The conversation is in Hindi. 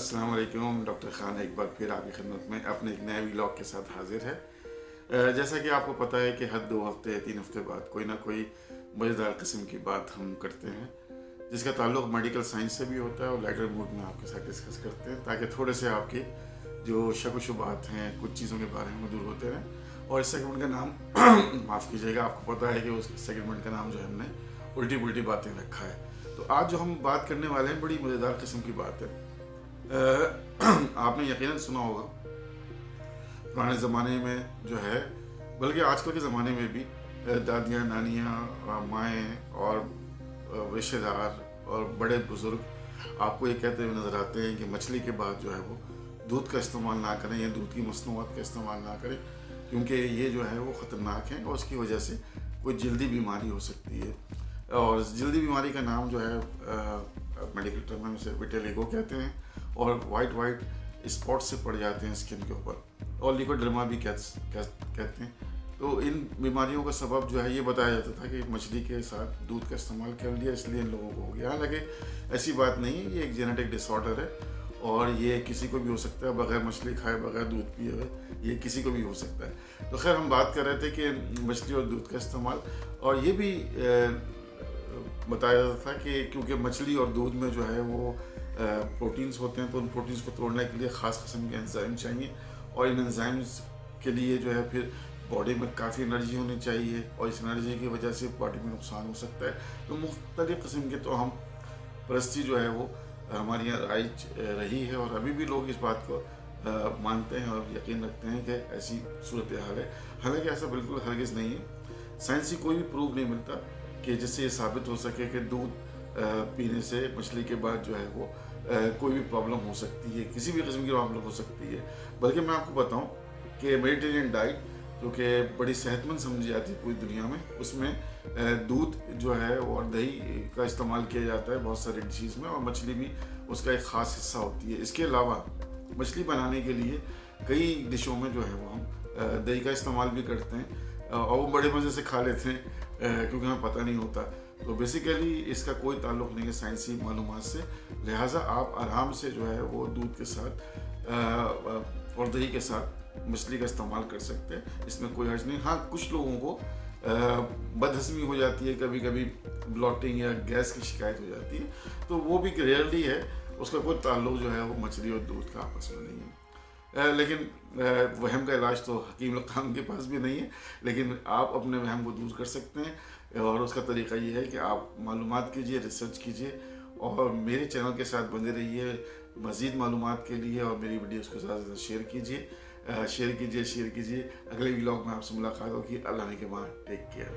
अस्सलाम वालेकुम। डॉक्टर ख़ान एक बार फिर आपकी खिदमत में अपने एक नए व्लॉग के साथ हाजिर है। जैसा कि आपको पता है कि हर 2 हफ्ते 3 हफ्ते बाद कोई ना कोई मज़ेदार किस्म की बात हम करते हैं, जिसका ताल्लुक मेडिकल साइंस से भी होता है और लाइटर मूड में आपके साथ डिस्कस करते हैं, ताकि थोड़े से आपके जो शक व शुबात हैं कुछ चीज़ों के बारे में दूर होते रहें। और इस सेगमेंट का नाम माफ़ कीजिएगा, आपको पता है कि उस सेगमेंट का नाम जो है हमने उल्टी पुल्टी बातें रखा है। तो आज जो हम बात करने वाले हैं बड़ी मज़ेदार किस्म की बात है। आपने यकीनन सुना होगा पुराने ज़माने में जो है, बल्कि आजकल के ज़माने में भी दादियाँ, नानियाँ, माएँ और रिश्तेदार और बड़े बुज़ुर्ग आपको ये कहते हुए नज़र आते हैं कि मछली के बाद जो है वो दूध का इस्तेमाल ना करें या दूध की मसनूआत का इस्तेमाल ना करें, क्योंकि ये जो है वो ख़तरनाक है और उसकी वजह से कोई जल्दी बीमारी हो सकती है। और जल्दी बीमारी का नाम जो है मेडिकल टर्म में उसे विटेलिगो कहते हैं, और वाइट स्पॉट से पड़ जाते हैं स्किन के ऊपर, और लिकोडर्मा भी कहते हैं। तो इन बीमारियों का सबब जो है ये बताया जाता था कि मछली के साथ दूध का इस्तेमाल कर लिया इसलिए इन लोगों को हो गया। हालांकि ऐसी बात नहीं है, ये एक जेनेटिक डिसऑर्डर है और ये किसी को भी हो सकता है, बगैर मछली खाए बगैर दूध पिए हुए ये किसी को भी हो सकता है। तो खैर हम बात कर रहे थे कि मछली और दूध का इस्तेमाल, और ये भी बताया जाता था कि क्योंकि मछली और दूध में जो है वो प्रोटीन्स होते हैं, तो उन प्रोटीन्स को तोड़ने के लिए ख़ास किस्म के एंजाइम चाहिए, और इन एंजाइम्स के लिए जो है फिर बॉडी में काफ़ी एनर्जी होनी चाहिए, और इस एनर्जी की वजह से बॉडी में नुकसान हो सकता है। तो मुख्तलिफ़ किस्म के तो हम परस्ती जो है वो हमारे यहाँ राइज रही है, और अभी भी लोग इस बात को मानते हैं और यकीन रखते हैं कि ऐसी सूरत हाल है। हालांकि ऐसा बिल्कुल हरगिज़ नहीं है। साइंसी कोई भी प्रूफ नहीं मिलता कि जिससे ये साबित हो सके कि दूध पीने से मछली के बाद जो है वो कोई भी प्रॉब्लम हो सकती है, किसी भी किस्म की प्रॉब्लम हो सकती है। बल्कि मैं आपको बताऊं कि मेडिटेरियन डाइट जो कि बड़ी सेहतमंद समझी जाती है पूरी दुनिया में, उसमें दूध जो है और दही का इस्तेमाल किया जाता है बहुत सारी डिशेज़ में, और मछली भी उसका एक ख़ास हिस्सा होती है। इसके अलावा मछली बनाने के लिए कई डिशों में जो है वो हम दही का इस्तेमाल भी करते हैं, और वो बड़े मज़े से खा लेते हैं क्योंकि हमें पता नहीं होता। तो बेसिकली इसका कोई ताल्लुक़ नहीं है साइंसी मालूमात से, लिहाजा आप आराम से जो है वो दूध के साथ और दही के साथ मछली का इस्तेमाल कर सकते हैं, इसमें कोई हर्ज नहीं। हाँ, कुछ लोगों को बदहज़मी हो जाती है, कभी कभी ब्लॉटिंग या गैस की शिकायत हो जाती है, तो वो भी रेयरली है, उसका कोई ताल्लुक़ जो है वो मछली और दूध का आपस में नहीं है। लेकिन वहम का इलाज तो हकीम खान के पास भी नहीं है, लेकिन आप अपने वहम को दूर कर सकते हैं, और उसका तरीका ये है कि आप मालूमात कीजिए, रिसर्च कीजिए, और मेरे चैनल के साथ बने रहिए मज़ीद मालूमात के लिए, और मेरी वीडियोस को ज़्यादा से ज़्यादा शेयर कीजिए। अगले व्लॉग में आपसे मुलाकात होगी। अल्लाह ने के बाद टेक केयर।